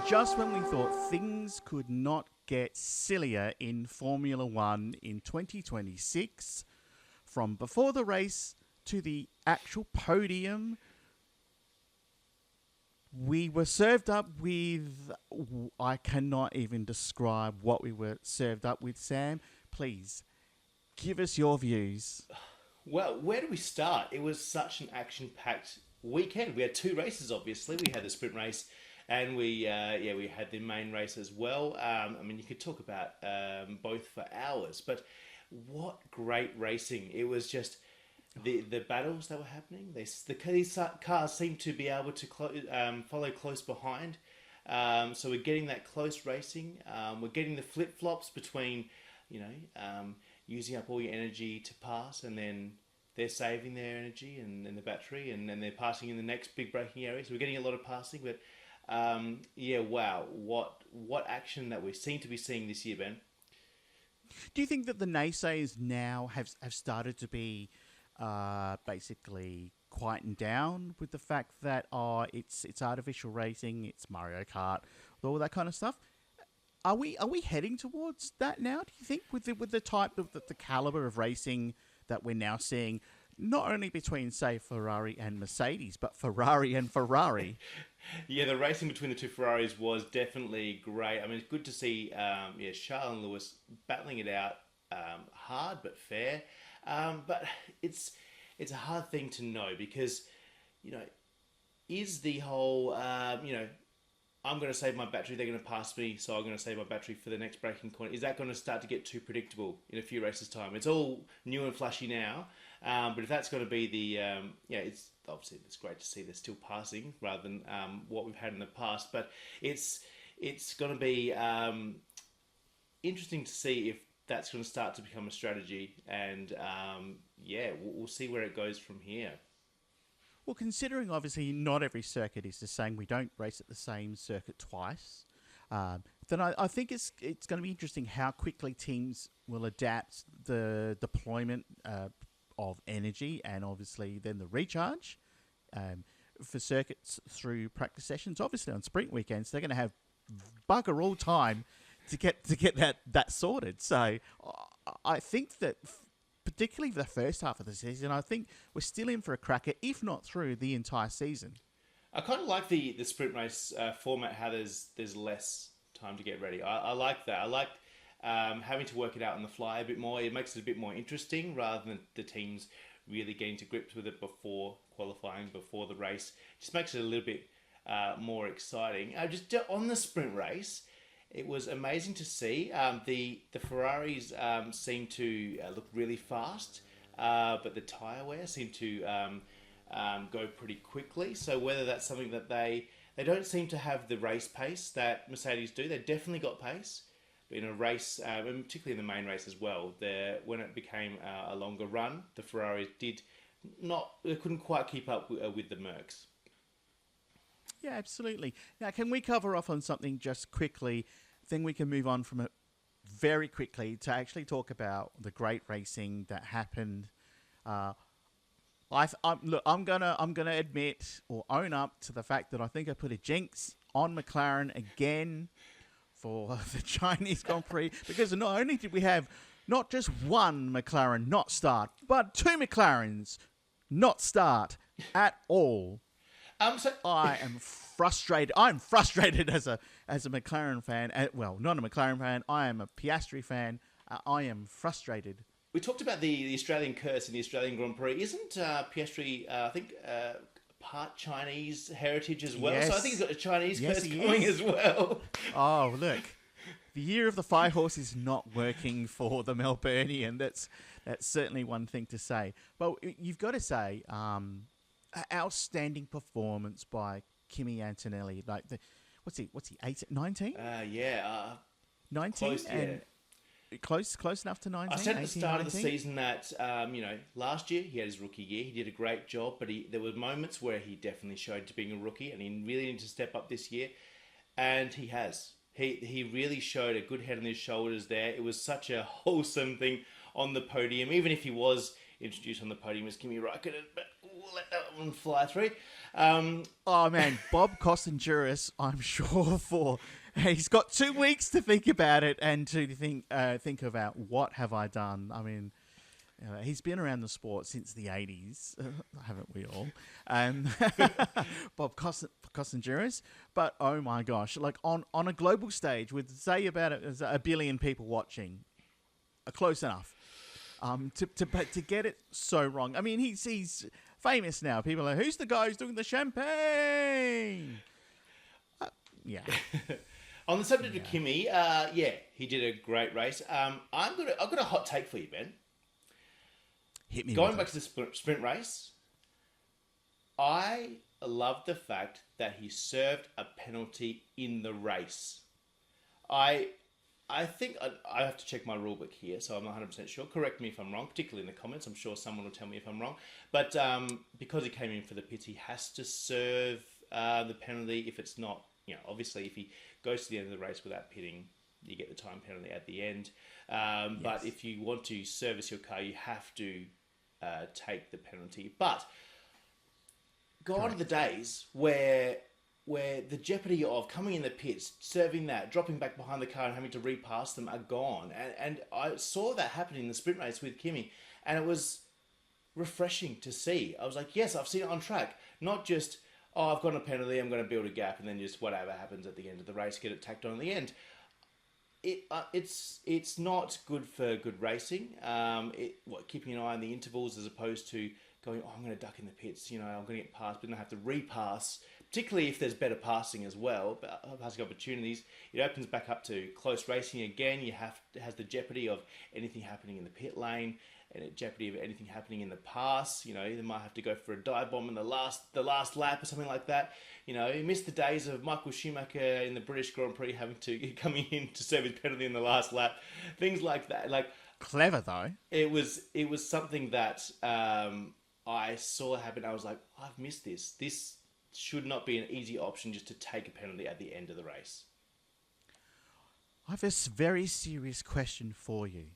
And just when we thought things could not get sillier in Formula One in 2026, from before the race to the actual podium, we were served up with... I cannot even describe what we were served up with, Sam. Please, give us your views. Well, where do we start? It was such an action-packed weekend. We had two races, obviously. We had the sprint race, and we had the main race as well. You could talk about both for hours, but what great racing! It was just the battles that were happening. These cars seemed to be able to follow close behind. So we're getting that close racing. We're getting the flip-flops between, using up all your energy to pass, and then they're saving their energy and the battery, and then they're passing in the next big braking area. So we're getting a lot of passing, but wow, what action that we seem to be seeing this year, Ben. Do you think that the naysayers now have started to be basically quietened down with the fact that it's artificial racing, it's Mario Kart, all that kind of stuff? Are we heading towards that now? Do you think with the type of the caliber of racing that we're now seeing, not only between say Ferrari and Mercedes, but Ferrari and Ferrari? Yeah, the racing between the two Ferraris was definitely great. I mean, it's good to see Charles and Lewis battling it out, hard but fair. But it's a hard thing to know because, is the whole, I'm going to save my battery, they're going to pass me, so I'm going to save my battery for the next braking corner. Is that going to start to get too predictable in a few races' time? It's all new and flashy now, but if that's going to be it's obviously it's great to see they're still passing rather than what we've had in the past. But it's going to be interesting to see if that's going to start to become a strategy, and we'll see where it goes from here. Well, considering obviously not every circuit is the same, we don't race at the same circuit twice, then I think it's going to be interesting how quickly teams will adapt the deployment of energy and obviously then the recharge for circuits through practice sessions. Obviously on sprint weekends, they're going to have bugger all time to get that sorted. So I think that particularly for the first half of the season, I think we're still in for a cracker, if not through the entire season. I kind of like the sprint race format, how there's less time to get ready. I like that. I like having to work it out on the fly a bit more. It makes it a bit more interesting rather than the teams really getting to grips with it before qualifying, before the race. It just makes it a little bit more exciting. Just on the sprint race, it was amazing to see. The Ferraris seem to look really fast, but the tyre wear seemed to go pretty quickly. So whether that's something that they don't seem to have the race pace that Mercedes do. They definitely got pace, but in a race, and particularly in the main race as well, when it became a longer run, the Ferraris they couldn't quite keep up with the Mercs. Yeah, absolutely. Now, can we cover off on something just quickly? Then we can move on from it very quickly to actually talk about the great racing that happened. I'm gonna admit or own up to the fact that I think I put a jinx on McLaren again for the Chinese Grand Prix, because not only did we have not just one McLaren not start, but two McLarens not start at all. I am frustrated. I'm frustrated as a McLaren fan. Well, not a McLaren fan. I am a Piastri fan. I am frustrated. We talked about the Australian curse in the Australian Grand Prix. Isn't Piastri, I think, part Chinese heritage as well? Yes. So I think he's got a Chinese curse going as well. Oh, look. The year of the fire horse is not working for the Melburnian. That's certainly one thing to say. But you've got to say... outstanding performance by Kimi Antonelli. Like what's he 19? 19 close, and close enough to 19. I said at the start 19? of the season that last year he had his rookie year. He did a great job, but there were moments where he definitely showed to being a rookie, and he really needed to step up this year, and he has. He really showed a good head on his shoulders there. It was such a wholesome thing on the podium, even if he was introduced on the podium as Kimi Räikkönen, but we'll let that one fly through. Oh man, Bob Costanjuris, I'm sure he's got 2 weeks to think about it and to think about what have I done. I mean, he's been around the sport since the 80s, haven't we all? Bob Costanjuris. But oh my gosh, like on a global stage with say about a billion people watching, close enough. To get it so wrong. I mean, he's famous now. People are like, who's the guy who's doing the champagne? Yeah. On the subject of Kimi, he did a great race. I've got a hot take for you, Ben. Hit me. Going back to the sprint race, I love the fact that he served a penalty in the race. I think I have to check my rule book here, so I'm not 100% sure. Correct me if I'm wrong, particularly in the comments. I'm sure someone will tell me if I'm wrong. But because he came in for the pits, he has to serve the penalty. If it's not, obviously if he goes to the end of the race without pitting, you get the time penalty at the end. Yes. But if you want to service your car, you have to take the penalty. But gone are the days where the jeopardy of coming in the pits, serving that, dropping back behind the car and having to repass them are gone. And I saw that happen in the sprint race with Kimi, and it was refreshing to see. I was like, yes, I've seen it on track. Not just, I've got a penalty, I'm going to build a gap, and then just whatever happens at the end of the race, get it tacked on at the end. It's not good for good racing. Keeping an eye on the intervals as opposed to going, I'm going to duck in the pits, I'm going to get past, but then I have to repass, particularly if there's better passing as well, passing opportunities. It opens back up to close racing again. It has the jeopardy of anything happening in the pit lane, and a jeopardy of anything happening in the pass. They might have to go for a dive bomb in the last lap or something like that. You missed the days of Michael Schumacher in the British Grand Prix having to coming in to serve his penalty in the last lap. Things like that. Like, clever though. It was something that I saw happen. I was like, I've missed this. This should not be an easy option just to take a penalty at the end of the race. I have a very serious question for you.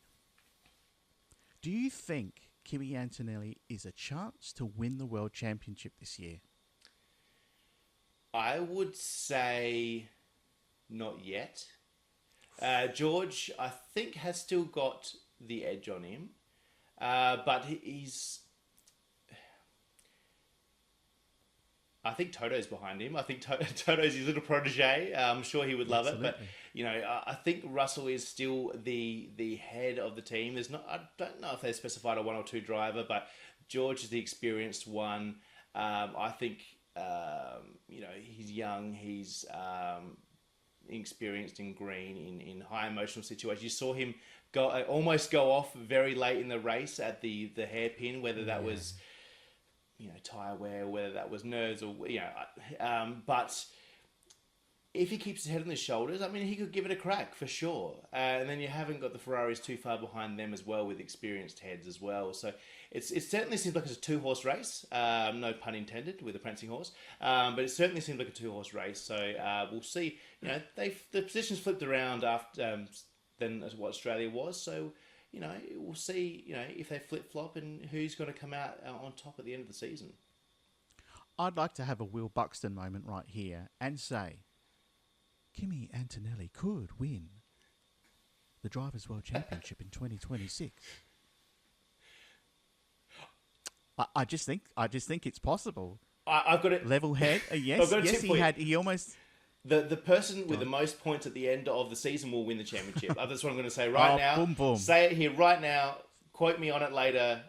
Do you think Kimi Antonelli is a chance to win the World Championship this year? I would say not yet. George, I think, has still got the edge on him. But he's... I think Toto's behind him. I think Toto's his little protege. I'm sure he would love it. But, I think Russell is still the head of the team. I don't know if they specified a 1 or 2 driver, but George is the experienced one. I think, he's young. He's experienced in green, in high emotional situations. You saw him almost go off very late in the race at the hairpin, whether that was... tyre wear, whether that was nerves or, but if he keeps his head on his shoulders, I mean, he could give it a crack for sure. And then you haven't got the Ferraris too far behind them as well with experienced heads as well. So it certainly seems like it's a 2-horse race. No pun intended with a prancing horse. But it certainly seems like a 2-horse race. So we'll see. The positions flipped around after than what Australia was. So, we'll see, if they flip-flop and who's going to come out on top at the end of the season. I'd like to have a Will Buxton moment right here and say, Kimi Antonelli could win the Drivers' World Championship in 2026. I just think it's possible. I've got it. Level head. Yes, I've got a tip for you. He almost... The person with the most points at the end of the season will win the championship. That's what I'm going to say right now. Boom, boom. Say it here right now. Quote me on it later.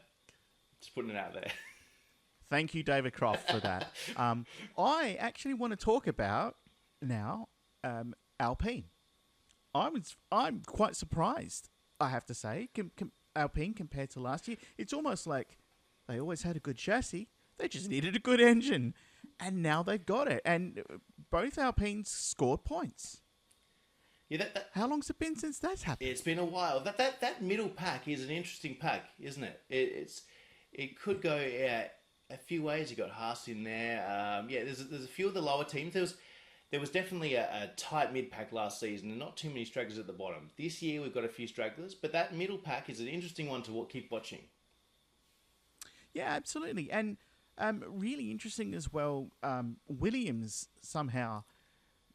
Just putting it out there. Thank you, David Croft, for that. I actually want to talk about now Alpine. I'm quite surprised, I have to say, Alpine compared to last year. It's almost like they always had a good chassis. They just needed a good engine. And now they've got it. And both Alpines scored points. Yeah, how long's it been since that's happened? It's been a while. That middle pack is an interesting pack, isn't it? It could go a few ways. You got Haas in there. There's a few of the lower teams. There was definitely a tight mid pack last season, and not too many stragglers at the bottom. This year we've got a few stragglers, but that middle pack is an interesting one to keep watching. Yeah, absolutely. And Really interesting as well. Williams somehow,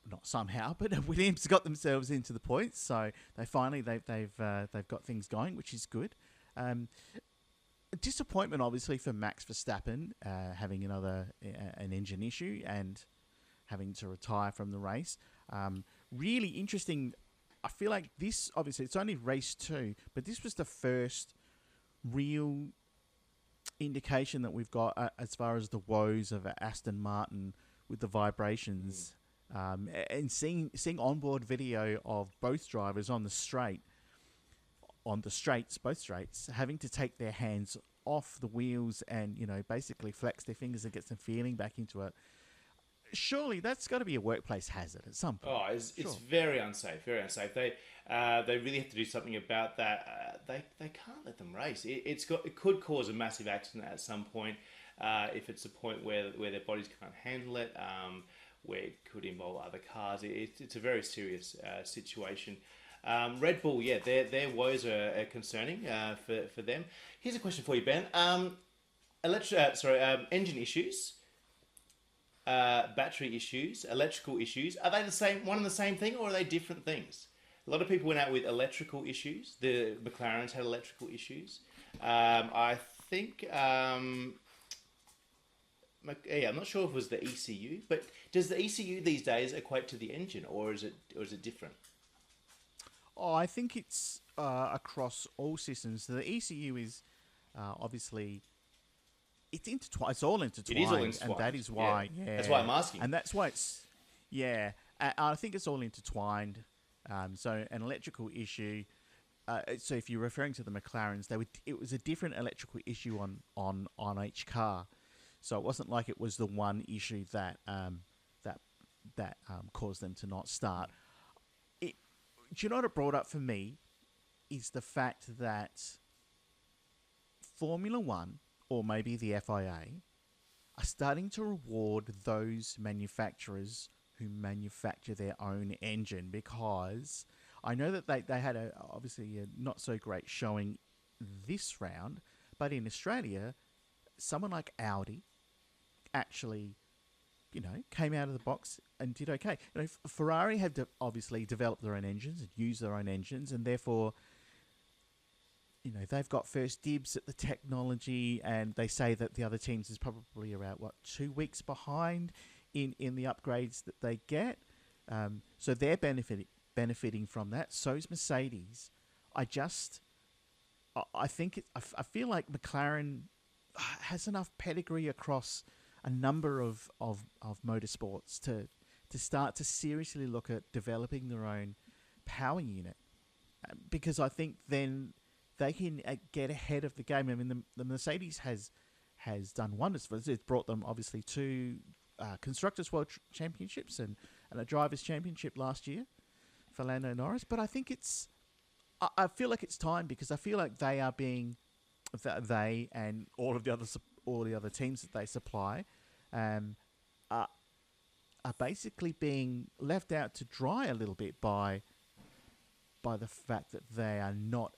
not somehow, but Williams got themselves into the points, so they've got things going, which is good. Disappointment, obviously, for Max Verstappen having an engine issue and having to retire from the race. Really interesting. I feel like this, obviously, it's only race 2, but this was the first real indication that we've got as far as the woes of Aston Martin with the vibrations, and seeing onboard video of both drivers on the both straights, having to take their hands off the wheels and basically flex their fingers and get some feeling back into it. Surely that's got to be a workplace hazard at some point. Oh, it's very unsafe, very unsafe. They really have to do something about that. They can't let them race. It could cause a massive accident at some point if it's a point where their bodies can't handle it, where it could involve other cars. It's a very serious situation. Red Bull, yeah, their woes are concerning for them. Here's a question for you, Ben. Engine issues. Battery issues, electrical issues, are they one and the same thing, or are they different things? A lot of people went out with electrical issues. The McLarens had electrical issues. I think, I'm not sure if it was the ECU, but does the ECU these days equate to the engine, or is it different? Oh, I think it's across all systems. The ECU is obviously. It's intertwined. It's all intertwined. It is all intertwined. And that is why. Yeah. That's why I'm asking. And that's why it's. Yeah. I think it's all intertwined. So an electrical issue. So if you're referring to the McLarens, it was a different electrical issue on each car. So it wasn't like it was the one issue that caused them to not start. Do you know what it brought up for me? Is the fact that Formula One, or maybe the FIA, are starting to reward those manufacturers who manufacture their own engine, because I know that they had obviously a not so great showing this round, but in Australia, someone like Audi actually, came out of the box and did okay. Ferrari have obviously developed their own engines and used their own engines, and therefore, they've got first dibs at the technology, and they say that the other teams is probably around 2 weeks behind in the upgrades that they get. So they're benefiting from that. So's Mercedes. I feel like McLaren has enough pedigree across a number of motorsports to start to seriously look at developing their own power unit, because I think then they can get ahead of the game. I mean, the Mercedes has done wonders for us. It's brought them obviously two Constructors' World Championships and a Drivers' Championship last year for Lando Norris. But I think I feel like it's time, because I feel like they and all the other teams that they supply are basically being left out to dry a little bit by the fact that they are not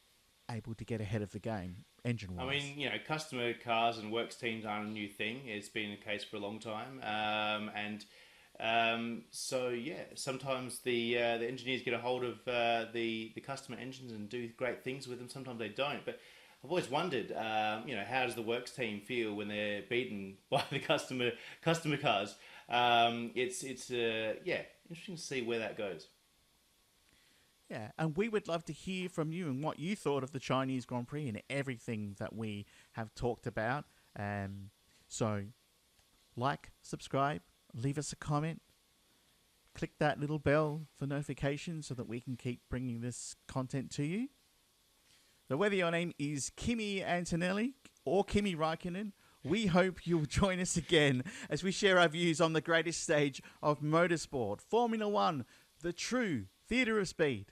able to get ahead of the game engine-wise. I mean, customer cars and works teams aren't a new thing. It's been the case for a long time, sometimes the engineers get a hold of the customer engines and do great things with them. Sometimes they don't, but I've always wondered, how does the works team feel when they're beaten by the customer cars? It's interesting to see where that goes. Yeah, and we would love to hear from you and what you thought of the Chinese Grand Prix and everything that we have talked about. So, subscribe, leave us a comment, click that little bell for notifications so that we can keep bringing this content to you. So whether your name is Kimi Antonelli or Kimi Räikkönen, we hope you'll join us again as we share our views on the greatest stage of motorsport, Formula One, the true theatre of speed.